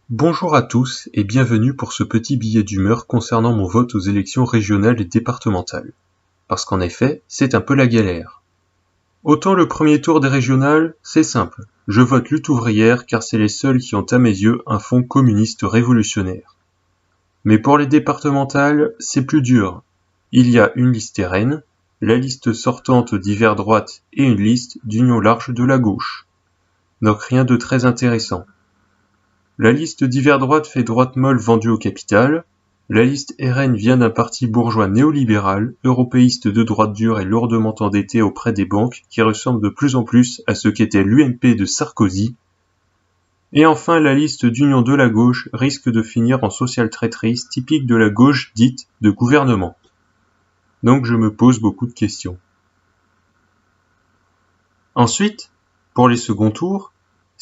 Bonjour à tous et bienvenue pour ce petit billet d'humeur concernant mon vote aux élections régionales et départementales. Parce qu'en effet, c'est un peu la galère. Autant le premier tour des régionales, c'est simple. Je vote Lutte ouvrière car c'est les seuls qui ont à mes yeux un fond communiste révolutionnaire. Mais pour les départementales, c'est plus dur. Il y a une liste RN, la liste sortante d'hiver droite et une liste d'union large de la gauche. Donc rien de très intéressant. La liste d'hiver droite fait droite molle vendue au capital. La liste RN vient d'un parti bourgeois néolibéral, européiste de droite dure et lourdement endetté auprès des banques, qui ressemble de plus en plus à ce qu'était l'UMP de Sarkozy. Et enfin, la liste d'union de la gauche risque de finir en social-traîtrise typique de la gauche dite de gouvernement. Donc je me pose beaucoup de questions. Ensuite, pour les seconds tours,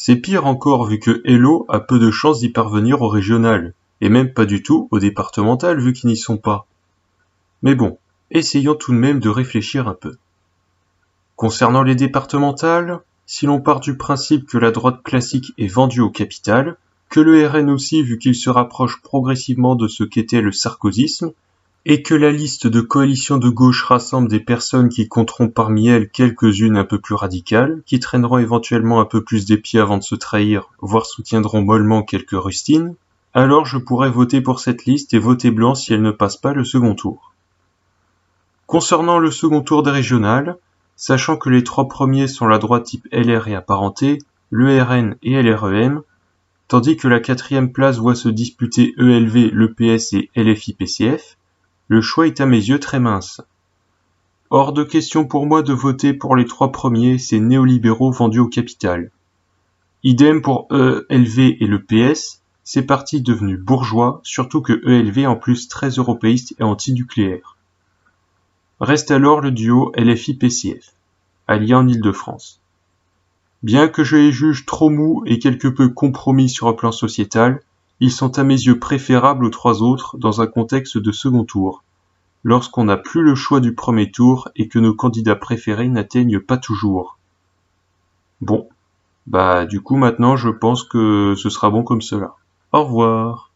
c'est pire encore vu que Hello a peu de chances d'y parvenir au régional, et même pas du tout au départemental vu qu'ils n'y sont pas. Mais bon, essayons tout de même de réfléchir un peu. Concernant les départementales, si l'on part du principe que la droite classique est vendue au capital, que le RN aussi vu qu'il se rapproche progressivement de ce qu'était le sarkozysme, et que la liste de coalition de gauche rassemble des personnes qui compteront parmi elles quelques-unes un peu plus radicales, qui traîneront éventuellement un peu plus des pieds avant de se trahir, voire soutiendront mollement quelques rustines, alors je pourrais voter pour cette liste et voter blanc si elle ne passe pas le second tour. Concernant le second tour des régionales, sachant que les trois premiers sont la droite type LR et apparentés, le RN et LREM, tandis que la quatrième place voit se disputer ELV, l'EPS et LFI-PCF, le choix est à mes yeux très mince. Hors de question pour moi de voter pour les trois premiers, ces néolibéraux vendus au capital. Idem pour ELV et le PS, ces partis devenus bourgeois, surtout que ELV en plus très européiste et anti-nucléaire. Reste alors le duo LFI-PCF, allié en Île-de-France. Bien que je les juge trop mous et quelque peu compromis sur un plan sociétal, ils sont à mes yeux préférables aux trois autres dans un contexte de second tour, lorsqu'on n'a plus le choix du premier tour et que nos candidats préférés n'atteignent pas toujours. Bon, du coup maintenant je pense que ce sera bon comme cela. Au revoir.